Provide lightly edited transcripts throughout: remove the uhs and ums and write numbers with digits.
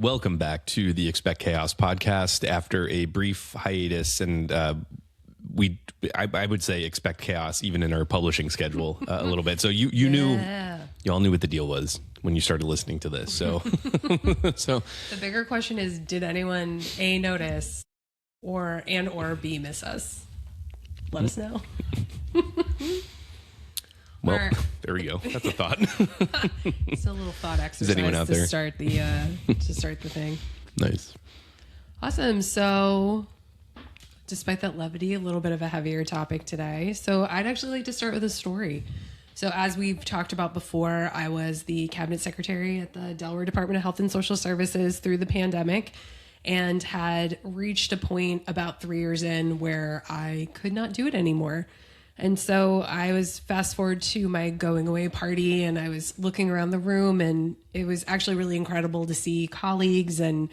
Welcome back to the Expect Chaos podcast after a brief hiatus, and I would say expect chaos even in our publishing schedule a little bit. So you all knew what the deal was when you started listening to this. So the bigger question is, did anyone A, notice, or B, miss us? Let us know. Well, there we go. That's a thought. It's a little thought exercise. Is anyone out there? Start the thing. Nice. Awesome. So, despite that levity, a little bit of a heavier topic today. So, I'd actually like to start with a story. So, as we've talked about before, I was the cabinet secretary at the Delaware Department of Health and Social Services through the pandemic, and had reached a point about 3 years in where I could not do it anymore. And so I was fast forward to my going away party, and I was looking around the room, and it was actually really incredible to see colleagues and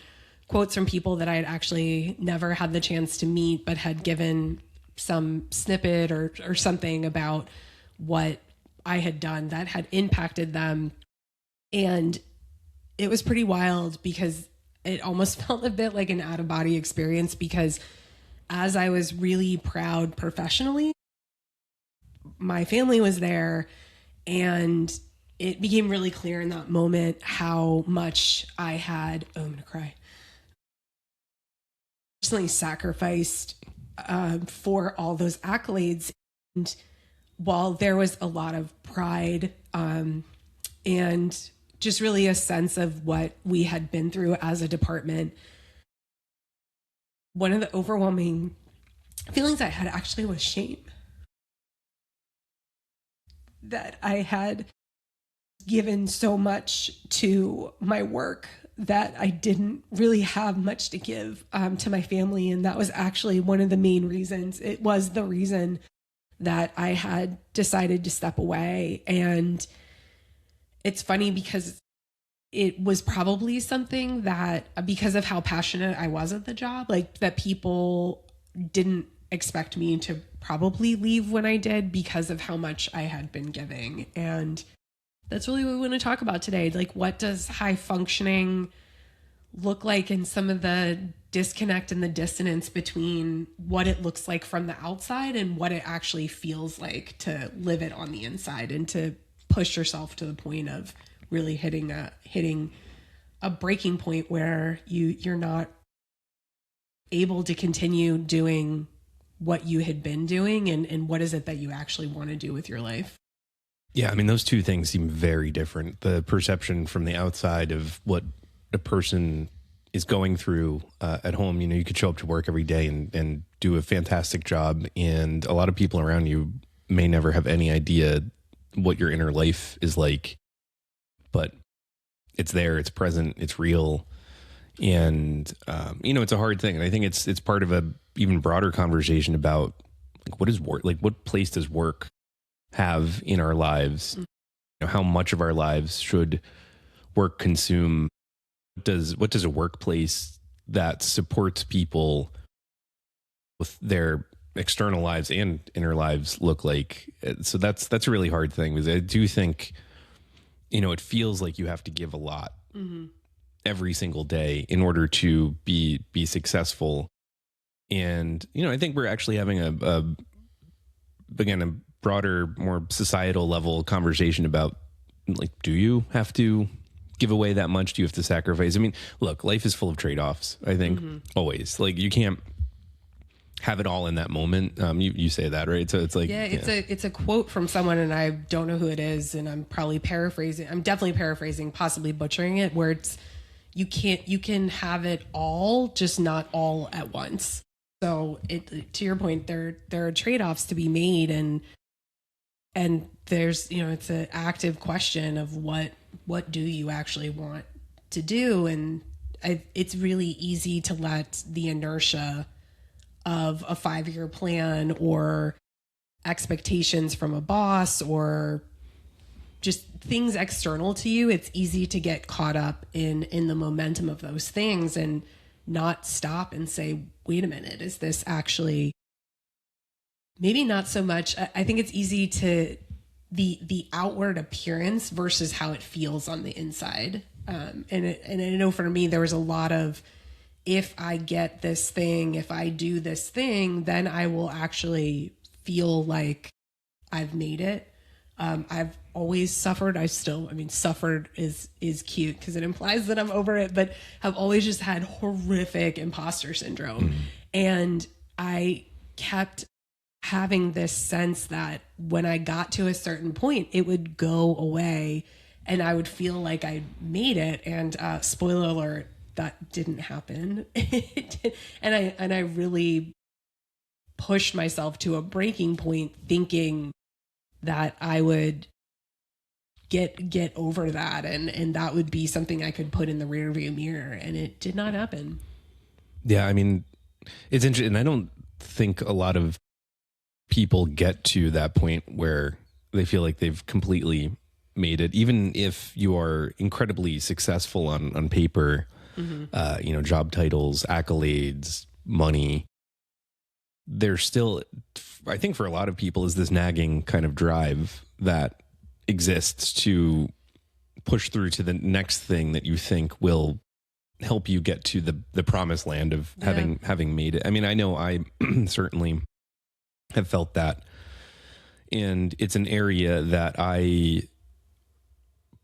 quotes from people that I had actually never had the chance to meet, but had given some snippet or something about what I had done that had impacted them. And it was pretty wild because it almost felt a bit like an out-of-body experience, because as I was really proud professionally, my family was there, and it became really clear in that moment how much I had, I'm going to cry, personally sacrificed for all those accolades. And while there was a lot of pride and just really a sense of what we had been through as a department, one of the overwhelming feelings I had actually was shame. That I had given so much to my work that I didn't really have much to give to my family. And that was actually one of the main reasons. It was the reason that I had decided to step away. And it's funny because it was probably something that, because of how passionate I was at the job, like that people didn't expect me to probably leave when I did, because of how much I had been giving. And that's really what we want to talk about today. Like, what does high functioning look like, and some of the disconnect and the dissonance between what it looks like from the outside and what it actually feels like to live it on the inside, and to push yourself to the point of really hitting a breaking point where you're not able to continue doing what you had been doing, and what is it that you actually want to do with your life. Yeah, I mean, those two things seem very different. The perception from the outside of what a person is going through at home, you could show up to work every day and do a fantastic job, and a lot of people around you may never have any idea what your inner life is like, but it's there, it's present, it's real. And, it's a hard thing. And I think it's part of a even broader conversation about, like, what is work? Like, what place does work have in our lives? How much of our lives should work consume? What does a workplace that supports people with their external lives and inner lives look like? So that's a really hard thing, because I do think, it feels like you have to give a lot. Mm-hmm. Every single day in order to be successful. And, I think we're actually having a broader, more societal level conversation about, like, do you have to give away that much? Do you have to sacrifice? I mean, look, life is full of trade-offs, I think, always. Like, you can't have it all in that moment. You say that, right? So it's like, it's a quote from someone, and I don't know who it is, and I'm probably paraphrasing. I'm definitely paraphrasing, possibly butchering it, where it's, you can have it all, just not all at once. So to your point, there are trade-offs to be made, and there's, it's an active question of what do you actually want to do? And it's really easy to let the inertia of a 5-year plan, or expectations from a boss, or just things external to you. It's easy to get caught up in the momentum of those things and not stop and say, wait a minute, is this actually, maybe not so much. I think it's easy to the outward appearance versus how it feels on the inside And I know for me, there was a lot of, if I get this thing, if I do this thing, then I will actually feel like I've made it. I've always suffered. Suffered is cute because it implies that I'm over it, but have always just had horrific imposter syndrome. And I kept having this sense that when I got to a certain point, it would go away and I would feel like I made it. And spoiler alert, that didn't happen. And I really pushed myself to a breaking point thinking that I would get over that and that would be something I could put in the rearview mirror, and it did not happen. Yeah, I mean, it's interesting. And I don't think a lot of people get to that point where they feel like they've completely made it, even if you are incredibly successful on paper, job titles, accolades, money. There's still, I think for a lot of people, is this nagging kind of drive that exists to push through to the next thing that you think will help you get to the promised land of having made it. I mean, I know I certainly have felt that, and it's an area that I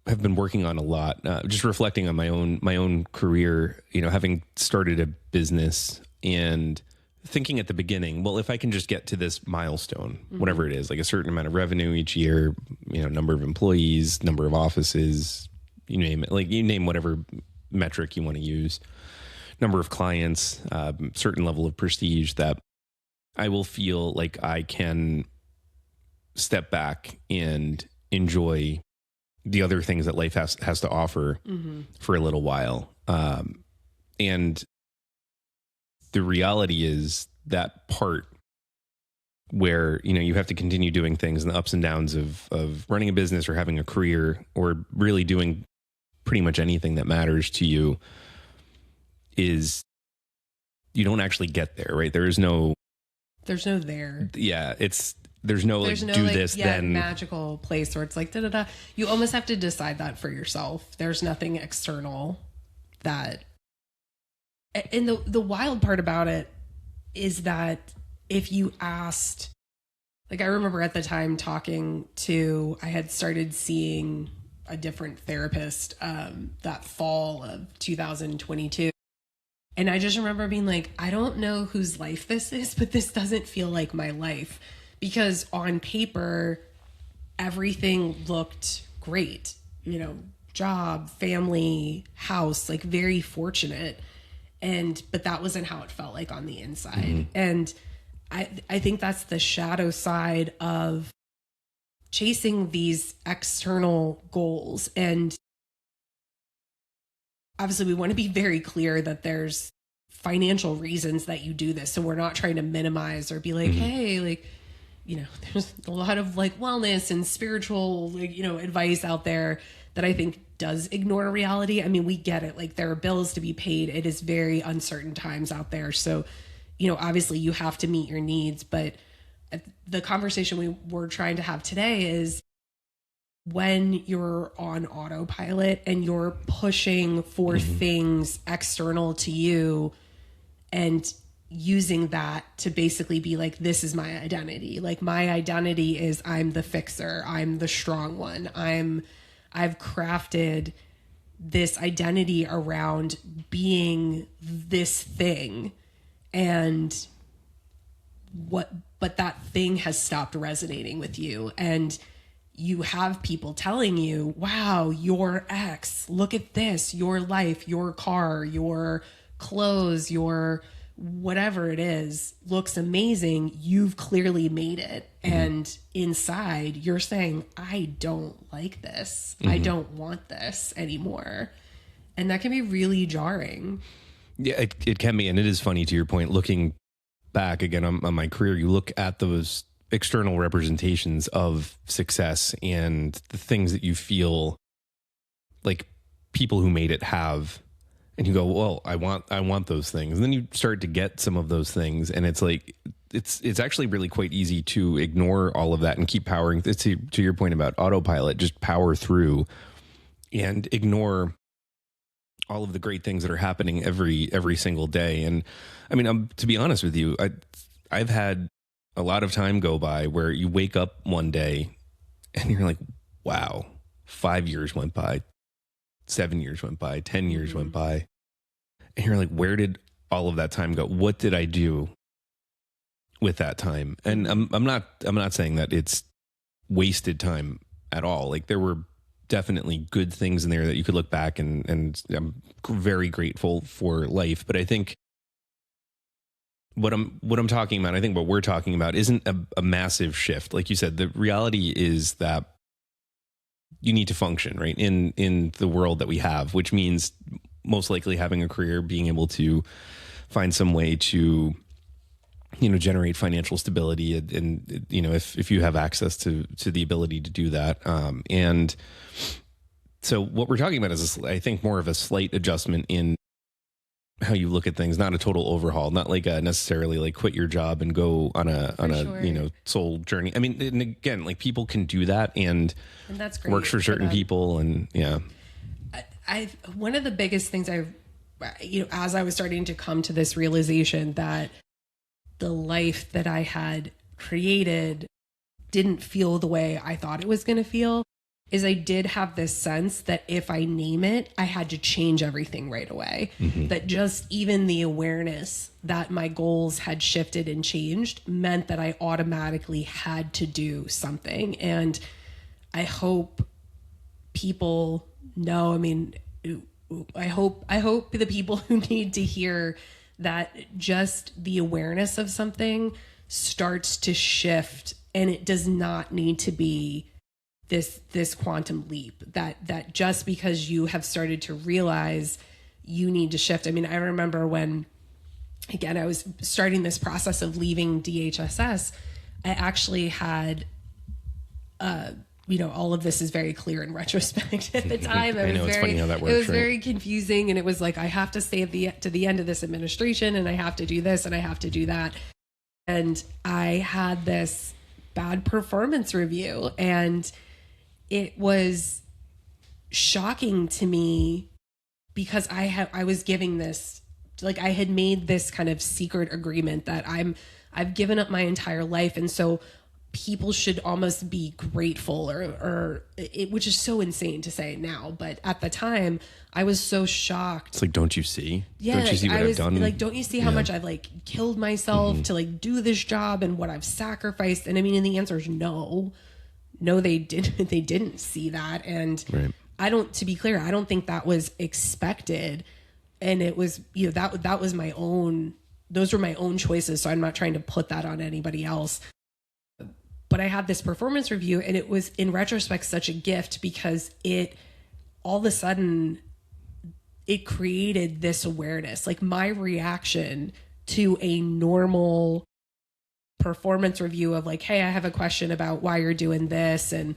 have been working on a lot. Just reflecting on my own career, having started a business and thinking at the beginning, well, if I can just get to this milestone, whatever it is, like a certain amount of revenue each year, number of employees, number of offices, you name it, like you name whatever metric you want to use, number of clients, certain level of prestige, that I will feel like I can step back and enjoy the other things that life has to offer for a little while. And the reality is that part where, you have to continue doing things and the ups and downs of running a business or having a career or really doing pretty much anything that matters to you, is you don't actually get there, right? There's no there. Yeah. There's no do this, then magical place where it's like, da-da-da. You almost have to decide that for yourself. There's nothing external that. And the wild part about it is that if you asked, like I remember at the time I had started seeing a different therapist that fall of 2022. And I just remember being like, I don't know whose life this is, but this doesn't feel like my life. Because on paper, everything looked great, job, family, house, like very fortunate. But that wasn't how it felt like on the inside. And I think that's the shadow side of chasing these external goals. And obviously we want to be very clear that there's financial reasons that you do this. So we're not trying to minimize or be like, hey, like, there's a lot of like wellness and spiritual, like, advice out there that I think does ignore reality. I mean, we get it. Like there are bills to be paid. It is very uncertain times out there. So, obviously you have to meet your needs, but the conversation we were trying to have today is when you're on autopilot and you're pushing for things external to you and using that to basically be like, this is my identity. Like my identity is I'm the fixer. I'm the strong one. I've crafted this identity around being this thing, but that thing has stopped resonating with you. And you have people telling you, wow, your ex, look at this, your life, your car, your clothes, your whatever it is looks amazing. You've clearly made it. And inside you're saying, I don't like this. I don't want this anymore. And that can be really jarring. Yeah, it can be. And it is funny, to your point, looking back again on my career, you look at those external representations of success and the things that you feel like people who made it have, and you go, well, I want those things. And then you start to get some of those things, and it's like it's actually really quite easy to ignore all of that and keep powering to your point about autopilot, just power through and ignore all of the great things that are happening every single day. And I mean, to be honest with you, I've had a lot of time go by where you wake up one day and you're like, wow, 5 years went by, 7 years went by, 10 years went by. And you're like, where did all of that time go? What did I do with that time? And I'm not saying that it's wasted time at all. Like, there were definitely good things in there that you could look back and I'm very grateful for life. But I think what I'm talking about, I think what we're talking about isn't a massive shift. Like you said, the reality is that you need to function, right, in the world that we have, which means most likely having a career, being able to find some way to, generate financial stability, and if you have access to the ability to do that. And so what we're talking about is, I think, more of a slight adjustment in how you look at things, not a total overhaul, not like necessarily like quit your job and go on a sure. Soul journey. I mean, and again, like, people can do that, and that's great. Works for certain people. And yeah, one of the biggest things as I was starting to come to this realization that the life that I had created didn't feel the way I thought it was going to feel, is I did have this sense that if I name it, I had to change everything right away. Mm-hmm. That just even the awareness that my goals had shifted and changed meant that I automatically had to do something. And I hope people know, I hope the people who need to hear that just the awareness of something starts to shift, and it does not need to be this quantum leap, that just because you have started to realize you need to shift. I remember when, again, I was starting this process of leaving DHSS, I actually had, all of this is very clear in retrospect. At the time, I know, it's funny how that works, it was very confusing, and it was like, I have to stay to the end of this administration, and I have to do this, and I have to do that. And I had this bad performance review, and it was shocking to me because I was giving this, like, I had made this kind of secret agreement that I've given up my entire life. And so people should almost be grateful which is so insane to say now. But at the time I was so shocked. It's like, don't you see? Yeah. Don't you see what I've done? Like, don't you see how much I've killed myself to do this job, and what I've sacrificed? And and the answer is no. No, they didn't see that. And right. To be clear, I don't think that was expected. And it was, that was those were my own choices. So I'm not trying to put that on anybody else. But I had this performance review, and it was, in retrospect, such a gift, because it all of a sudden, it created this awareness. Like, my reaction to a normal performance review of like, hey, I have a question about why you're doing this, and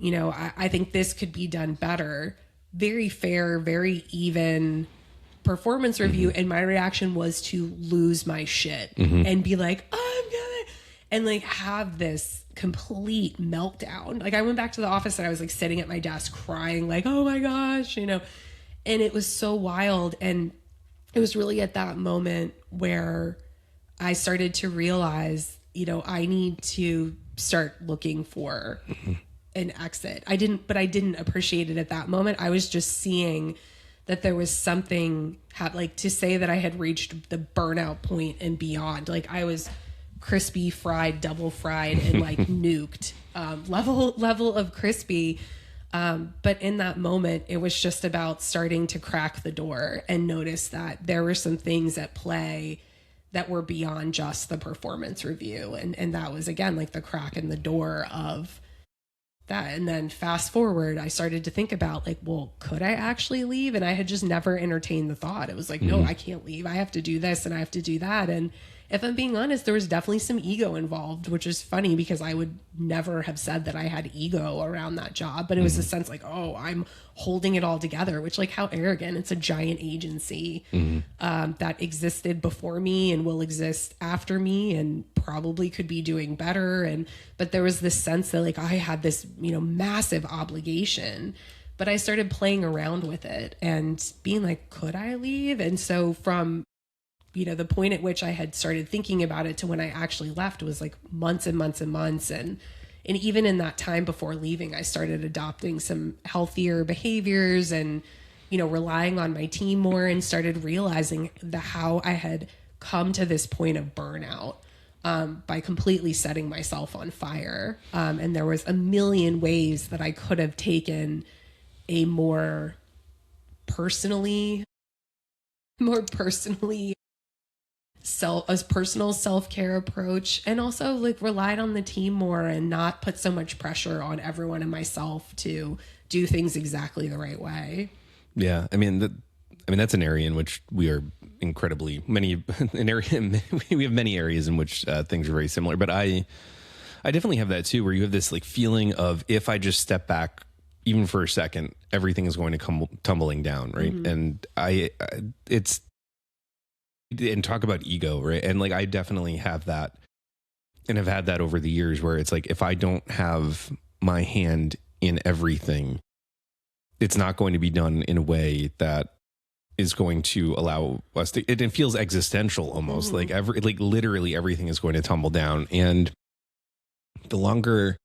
I think this could be done better. Very fair, very even performance review. And my reaction was to lose my shit and be like, I'm gonna, and have this complete meltdown. Like, I went back to the office and I was sitting at my desk crying, like, oh my gosh, and it was so wild. And it was really at that moment where I started to realize, I need to start looking for an exit. I didn't appreciate it at that moment. I was just seeing that there was something, to say that I had reached the burnout point and beyond. Like, I was crispy fried, double fried, and nuked, level of crispy. But in that moment, it was just about starting to crack the door and notice that there were some things at play that were beyond just the performance review. And that was, again, the crack in the door of that. And then fast forward, I started to think about well, could I actually leave? And I had just never entertained the thought. It was no, I can't leave. I have to do this and I have to do that. And if I'm being honest, there was definitely some ego involved, which is funny because I would never have said that I had ego around that job. But it was a sense oh, I'm holding it all together, which how arrogant. It's a giant agency that existed before me and will exist after me and probably could be doing better. But there was this sense that I had this, massive obligation But I started playing around with it and being like, could I leave? And so from, the point at which I had started thinking about it to when I actually left was like months and months and months. And even in that time before leaving, I started adopting some healthier behaviors and, relying on my team more, and started realizing how I had come to this point of burnout by completely setting myself on fire. And there was a million ways that I could have taken a more personal self-care approach, and also like relied on the team more and not put so much pressure on everyone and myself to do things exactly the right way. Yeah. I mean, that's an area in which we are incredibly we have many areas in which things are very similar, but I definitely have that too, where you have this like feeling of, if I just step back even for a second, everything is going to come tumbling down. Right. And and talk about ego. Right. And like, I definitely have that, and have had that over the years, where it's like, if I don't have my hand in everything, it's not going to be done in a way that is going to allow us to, it feels existential almost. Like literally everything is going to tumble down. And the longer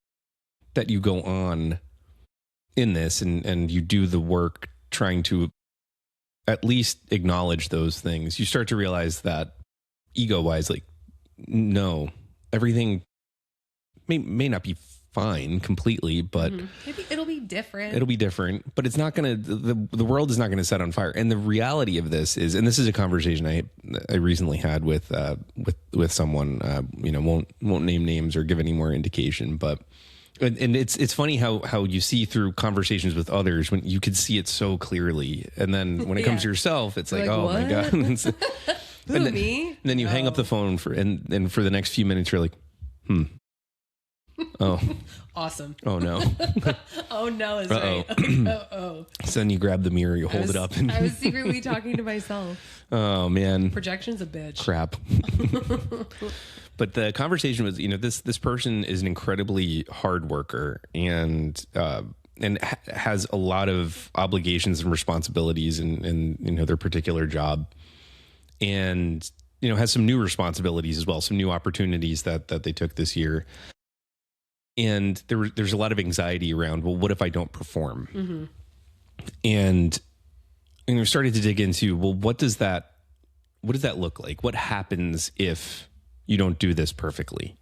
that you go on in this, and you do the work trying to at least acknowledge those things, you start to realize that ego wise, like, no, everything may not be fine completely, but maybe it'll be different. But it's not going to, the world is not going to set on fire. And the reality of this is, and this is a conversation I recently had with someone, won't name names or give any more indication, but, and it's funny how you see through conversations with others when you could see it so clearly. And then when it comes to yourself, it's like, oh what? my God. Me? And then you hang up the phone and for the next few minutes, you're like, oh, awesome. Oh no. Oh no is Uh-oh. right. Oh. So then you grab the mirror, you hold it up, and I was secretly talking to myself. Oh man, projection's a bitch. Crap. But the conversation was, this person is an incredibly hard worker, and has a lot of obligations and responsibilities in their particular job, and has some new responsibilities as well, some new opportunities that they took this year. And there's a lot of anxiety around, well, what if I don't perform? And we started to dig into, well, what does that look like? What happens if you don't do this perfectly?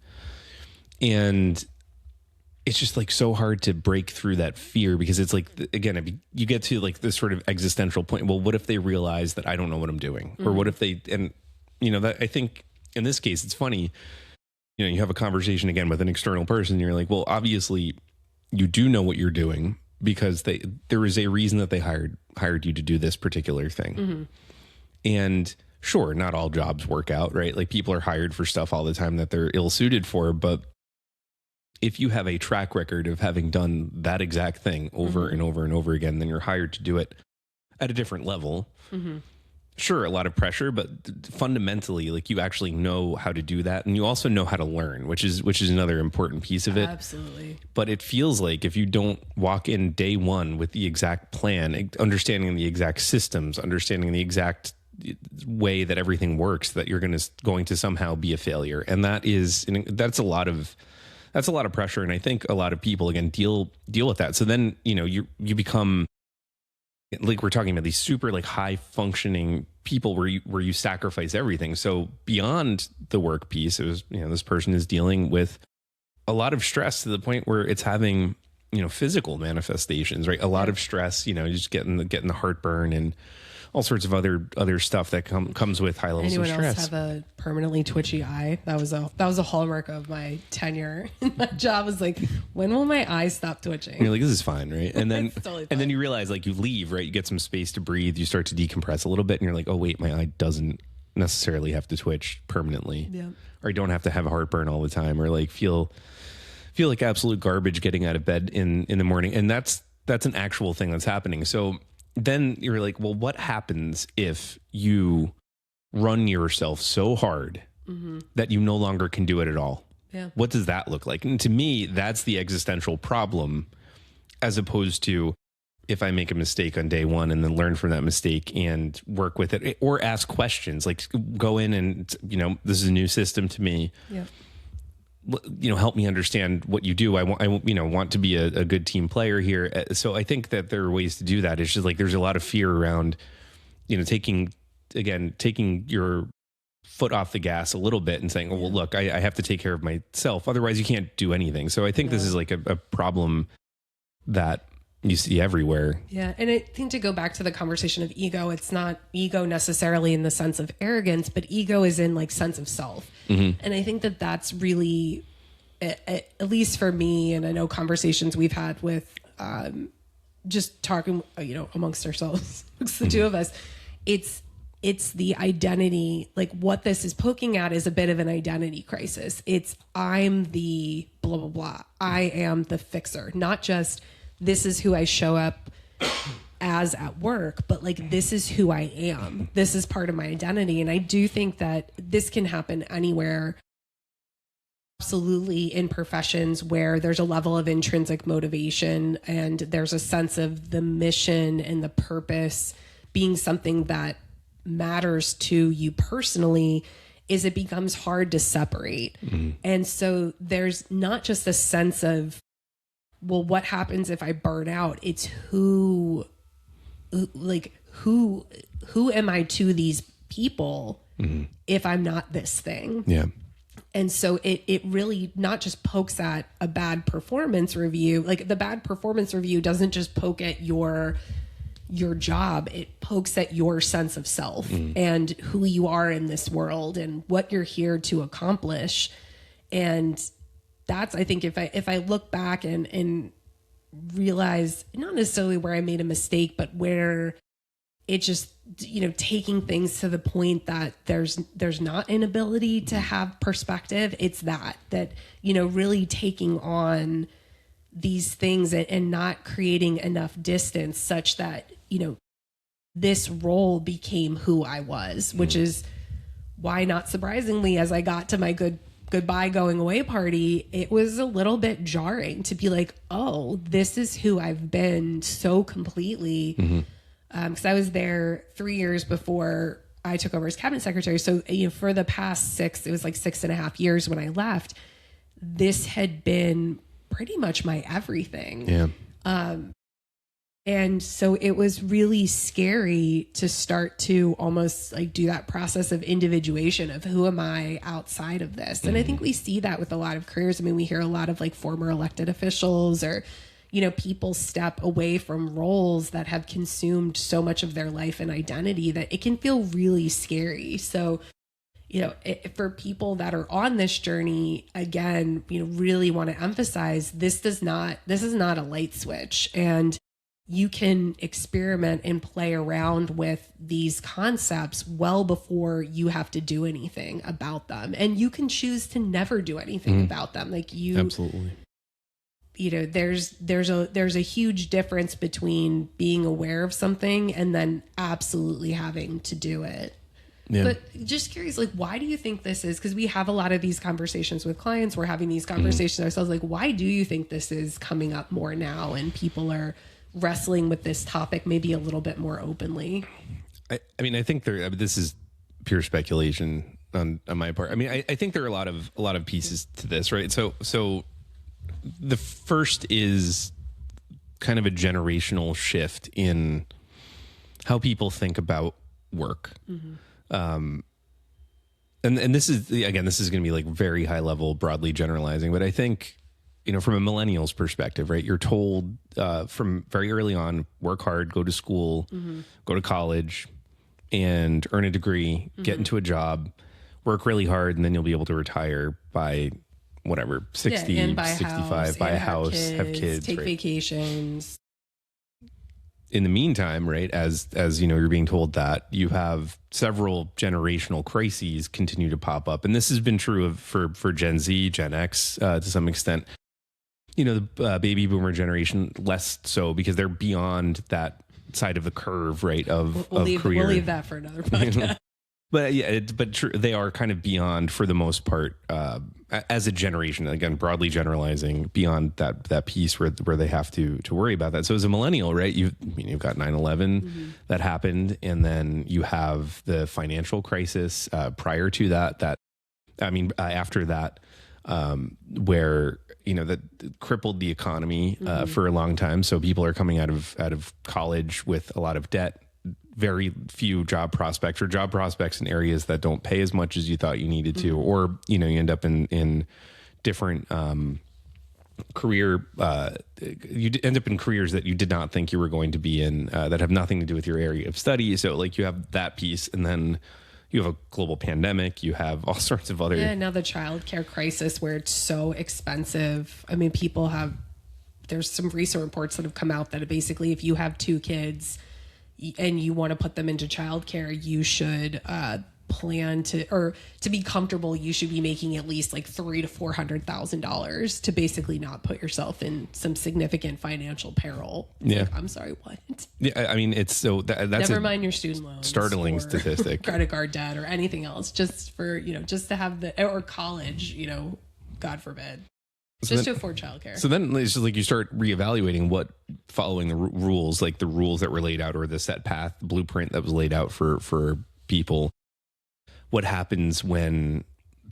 And it's just like so hard to break through that fear, because it's like, again, you get to like this sort of existential point. Well, what if they realize that I don't know what I'm doing? Or what if they, and that, I think in this case, it's funny, you have a conversation again with an external person, and you're like, well, obviously you do know what you're doing, because there is a reason that they hired you to do this particular thing. And sure, not all jobs work out, right? Like, people are hired for stuff all the time that they're ill-suited for. But if you have a track record of having done that exact thing over and over and over again, then you're hired to do it at a different level. Sure, a lot of pressure, but fundamentally, like, you actually know how to do that, and you also know how to learn, which is another important piece of it. Absolutely. But it feels like if you don't walk in day one with the exact plan, understanding the exact systems, understanding the exact way that everything works, that you're going to somehow be a failure, and that's a lot of pressure. And I think a lot of people, again, deal with that. So then you become, like, we're talking about these super like high functioning people where you sacrifice everything. So beyond the work piece, it was, this person is dealing with a lot of stress to the point where it's having, physical manifestations, right? A lot of stress, just getting the heartburn and all sorts of other stuff that comes with high levels of stress. Anyone else have a permanently twitchy eye? That was a hallmark of my tenure. My job was like, when will my eyes stop twitching? And you're like, this is fine, right? And then totally fine. And then you realize, like, you leave, right? You get some space to breathe. You start to decompress a little bit, and you're like, oh wait, my eye doesn't necessarily have to twitch permanently. Yeah. Or I don't have to have a heartburn all the time, or like feel like absolute garbage getting out of bed in the morning. And that's an actual thing that's happening. So then you're like, well, what happens if you run yourself so hard that you no longer can do it at all? Yeah. What does that look like? And to me, that's the existential problem, as opposed to if I make a mistake on day one and then learn from that mistake and work with it, or ask questions, like go in and, this is a new system to me. Yeah. Help me understand what you do. I want to be a good team player here. So I think that there are ways to do that. It's just like, there's a lot of fear around, taking your foot off the gas a little bit and saying, oh, well, look, I have to take care of myself. Otherwise you can't do anything. So I think this is like a problem that you see everywhere. Yeah. And I think to go back to the conversation of ego, it's not ego necessarily in the sense of arrogance, but ego is in like sense of self. Mm-hmm. And I think that that's really, at least for me, and I know conversations we've had with just talking, amongst ourselves, amongst the two of us, it's the identity, like what this is poking at is a bit of an identity crisis. It's I'm the blah, blah, blah. I am the fixer, not just this is who I show up as at work, but like, this is who I am. This is part of my identity. And I do think that this can happen anywhere. Absolutely in professions where there's a level of intrinsic motivation and there's a sense of the mission and the purpose being something that matters to you personally, is it becomes hard to separate. Mm-hmm. And so there's not just a sense of, well, what happens if I burn out? It's who am I to these people if I'm not this thing? Yeah. And so it really not just pokes at a bad performance review. Like the bad performance review doesn't just poke at your job. It pokes at your sense of self and who you are in this world and what you're here to accomplish. And that's, I think if I look back and realize not necessarily where I made a mistake, but where it just, taking things to the point that there's not an ability to have perspective. It's that, really taking on these things and not creating enough distance such that, this role became who I was, which is why, not surprisingly, as I got to my goodbye going away party, it was a little bit jarring to be like, oh, this is who I've been so completely. Because I was there 3 years before I took over as cabinet secretary. So, for the past it was like 6.5 years when I left, this had been pretty much my everything. Yeah. And so it was really scary to start to almost like do that process of individuation of who am I outside of this? And I think we see that with a lot of careers. I mean, we hear a lot of like former elected officials or, people step away from roles that have consumed so much of their life and identity that it can feel really scary. So, for people that are on this journey, again, really want to emphasize this is not a light switch, and you can experiment and play around with these concepts well before you have to do anything about them. And you can choose to never do anything about them. Like absolutely. There's a huge difference between being aware of something and then absolutely having to do it. Yeah. But just curious, like, why do you think this is? Because we have a lot of these conversations with clients. We're having these conversations ourselves. Like, why do you think this is coming up more now and people are wrestling with this topic maybe a little bit more openly? I mean, I think this is pure speculation on my part. I mean, I think there are a lot of pieces to this, right? So the first is kind of a generational shift in how people think about work. And this is going to be like very high level, broadly generalizing, but I think, from a millennial's perspective, right, you're told from very early on, work hard, go to school, go to college and earn a degree, get into a job, work really hard, and then you'll be able to retire by whatever, 60, and 65, buy a house, have kids, take right? vacations. In the meantime, right, as you're being told that, you have several generational crises continue to pop up. And this has been true for Gen Z, Gen X, to some extent. The baby boomer generation, less so because they're beyond that side of the curve, right, of career. We'll leave that for another podcast. But yeah, they are kind of beyond, for the most part, as a generation. Again, broadly generalizing, beyond that piece where they have to worry about that. So as a millennial, right? You've got 9/11 that happened, and then you have the financial crisis prior to that. After that, where that crippled the economy for a long time. So people are coming out of college with a lot of debt, very few job prospects, or job prospects in areas that don't pay as much as you thought you needed to, or you end up in different career. You end up in careers that you did not think you were going to be in, that have nothing to do with your area of study. So like you have that piece, and then you have a global pandemic. You have all sorts of other. Yeah, now the childcare crisis where it's so expensive. I mean, there's some recent reports that have come out that basically if you have 2 kids and you want to put them into childcare, you should plan to be comfortable. You should be making at least like $300,000 to $400,000 to basically not put yourself in some significant financial peril. Yeah, like, I'm sorry, what? Yeah, I mean, it's so that's never mind your student loans, startling statistic, credit card debt, or anything else, just for just to have or college, God forbid. Just to afford childcare. So then it's just like you start reevaluating what following the rules, like the rules that were laid out, or the set path, the blueprint that was laid out for people. What happens when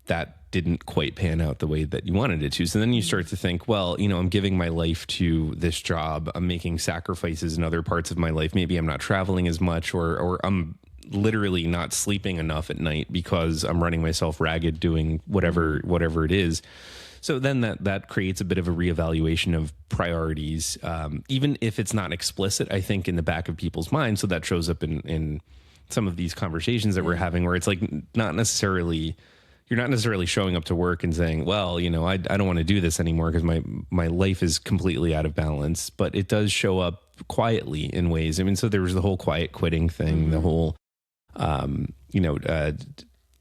that didn't quite pan out the way that you wanted it to? So then you start to think, well, I'm giving my life to this job. I'm making sacrifices in other parts of my life. Maybe I'm not traveling as much, or I'm literally not sleeping enough at night because I'm running myself ragged doing whatever it is. So then that creates a bit of a reevaluation of priorities, even if it's not explicit, I think, in the back of people's minds. So that shows up in some of these conversations that we're having, where it's like you're not necessarily showing up to work and saying, well, I don't want to do this anymore because my life is completely out of balance. But it does show up quietly in ways. I mean, so there was the whole quiet quitting thing, the whole,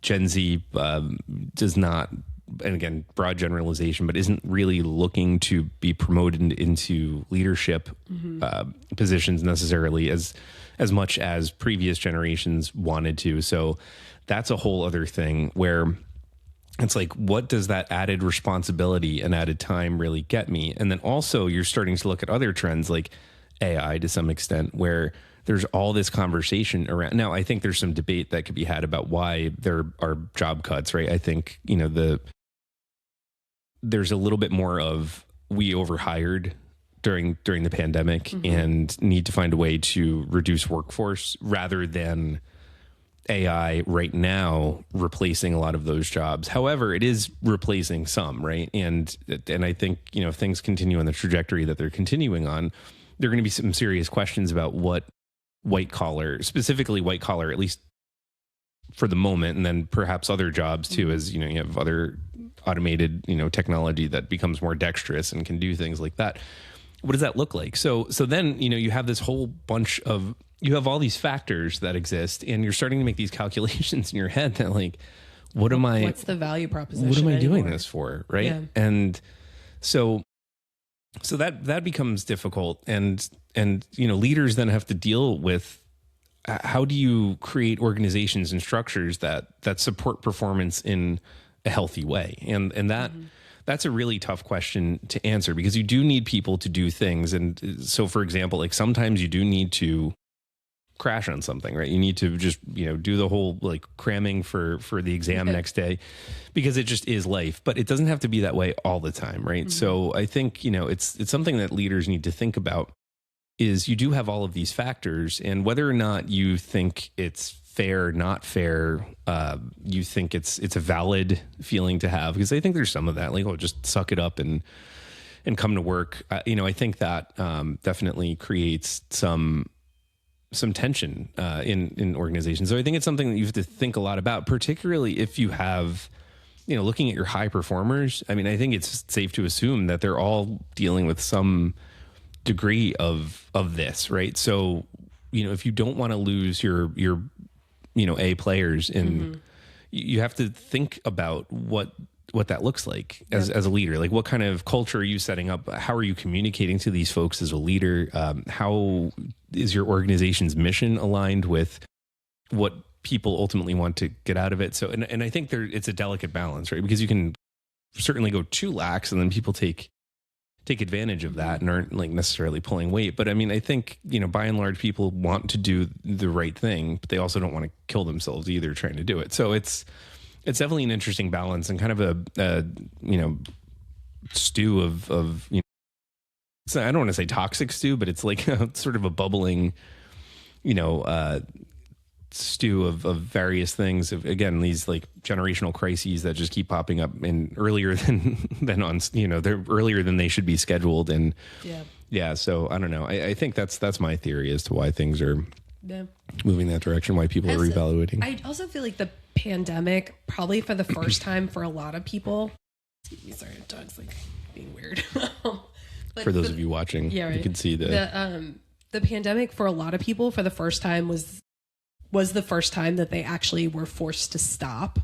Gen Z does not, and again, broad generalization, but isn't really looking to be promoted into leadership positions necessarily as much as previous generations wanted to. So that's a whole other thing where it's like, what does that added responsibility and added time really get me? And then also you're starting to look at other trends like AI to some extent, where there's all this conversation around. Now, I think there's some debate that could be had about why there are job cuts, right? I think, there's a little bit more of we overhired during the pandemic and need to find a way to reduce workforce, rather than AI right now replacing a lot of those jobs. However, it is replacing some, right? And I think, if things continue on the trajectory that they're continuing on, there are going to be some serious questions about what specifically white collar, at least for the moment, and then perhaps other jobs too, as you have other automated, technology that becomes more dexterous and can do things like that. What does that look like? So then, you have this whole bunch of, you have all these factors that exist, and you're starting to make these calculations in your head that like, what's the value proposition? What am I doing this for? Right. Yeah. And so that becomes difficult. And leaders then have to deal with, how do you create organizations and structures that support performance in a healthy way? And that's a really tough question to answer, because you do need people to do things. And so, for example, like sometimes you do need to crash on something, right? You need to just, do the whole like cramming for the exam next day, because it just is life. But it doesn't have to be that way all the time, right? So I think, it's something that leaders need to think about, is you do have all of these factors, and whether or not you think it's fair, not fair, you think it's a valid feeling to have, because I think there's some of that, like, just suck it up and come to work. I think that definitely creates some tension in organizations. So I think it's something that you have to think a lot about, particularly if you have, looking at your high performers. I mean, I think it's safe to assume that they're all dealing with some degree of this, right? So, if you don't want to lose your A players, and you have to think about what that looks like as a leader. Like, what kind of culture are you setting up? How are you communicating to these folks as a leader? How is your organization's mission aligned with what people ultimately want to get out of it. So, and I think it's a delicate balance, right? Because you can certainly go too lax and then people take advantage of that and aren't like necessarily pulling weight. But I mean, I think, by and large, people want to do the right thing, but they also don't want to kill themselves either trying to do it. So it's definitely an interesting balance and kind of a stew of I don't want to say toxic stew, but it's like sort of a bubbling, stew of various things. Again, these like generational crises that just keep popping up and earlier than on, they're earlier than they should be scheduled. And yeah. So I don't know. I think that's my theory as to why things are moving that direction, why people are reevaluating. I also feel like the pandemic, probably for the first time for a lot of people, excuse me, sorry, dog's like being weird. But for those of you watching, you can see the pandemic for a lot of people for the first time was the first time that they actually were forced to stop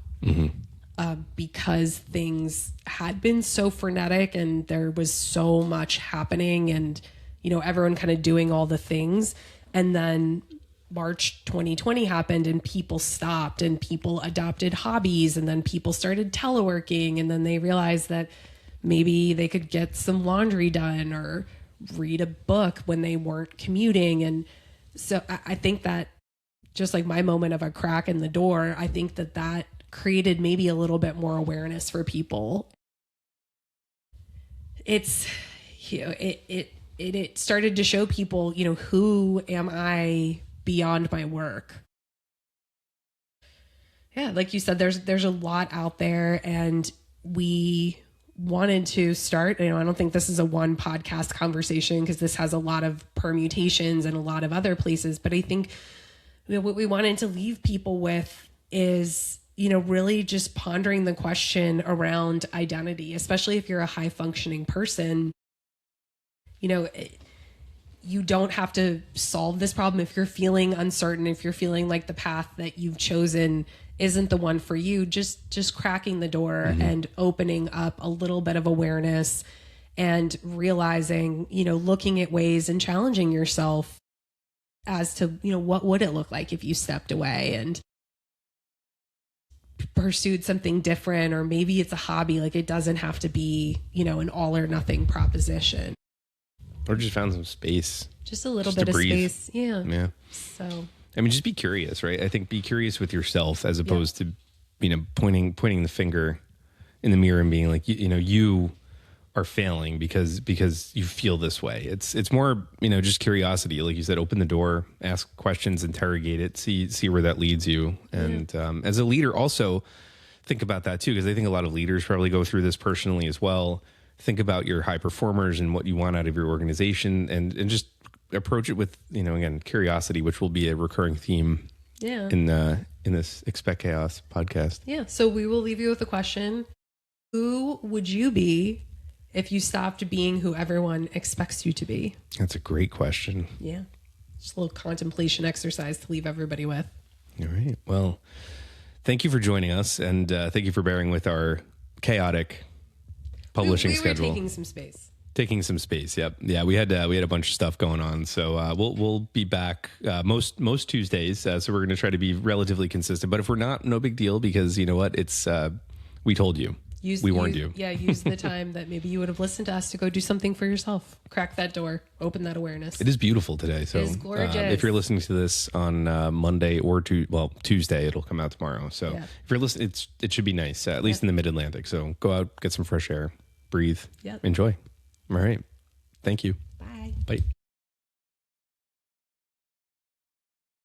because things had been so frenetic and there was so much happening and, everyone kind of doing all the things. And then March 2020 happened and people stopped and people adopted hobbies and then people started teleworking and then they realized that maybe they could get some laundry done or read a book when they weren't commuting. And so I think that just like my moment of a crack in the door, I think that created maybe a little bit more awareness for people. It's, it started to show people, who am I beyond my work? Yeah, like you said, there's a lot out there and we wanted to start, I don't think this is a one podcast conversation because this has a lot of permutations and a lot of other places, but I think what we wanted to leave people with is, really just pondering the question around identity, especially if you're a high functioning person. You don't have to solve this problem. If you're feeling uncertain, if you're feeling like the path that you've chosen isn't the one for you, just cracking the door and opening up a little bit of awareness and realizing, looking at ways and challenging yourself as to, what would it look like if you stepped away and pursued something different, or maybe it's a hobby. Like it doesn't have to be, an all or nothing proposition. Or just found some space. Just a little bit of space. Yeah. Yeah. So, I mean, just be curious, right? I think be curious with yourself as opposed to, pointing the finger in the mirror and being like, you are failing because you feel this way. It's more, just curiosity. Like you said, open the door, ask questions, interrogate it, see where that leads you. And as a leader, also think about that too, because I think a lot of leaders probably go through this personally as well. Think about your high performers and what you want out of your organization and just approach it with, again, curiosity, which will be a recurring theme in this Expect Chaos podcast. Yeah. So we will leave you with a question. Who would you be if you stopped being who everyone expects you to be? That's a great question. Yeah. Just a little contemplation exercise to leave everybody with. All right. Well, thank you for joining us and thank you for bearing with our chaotic publishing schedule. We were taking some space. Yep. Yeah. We had a bunch of stuff going on. So we'll be back most Tuesdays. So we're going to try to be relatively consistent. But if we're not, no big deal, because you know what? It's we told you. We warned you. Yeah. Use the time that maybe you would have listened to us to go do something for yourself. Crack that door. Open that awareness. It is beautiful today. So it is gorgeous. If you're listening to this on Monday or Tuesday, it'll come out tomorrow. So if you're listening, it should be nice, at least in the Mid-Atlantic. So go out, get some fresh air, breathe, enjoy. All right. Thank you. Bye. Bye.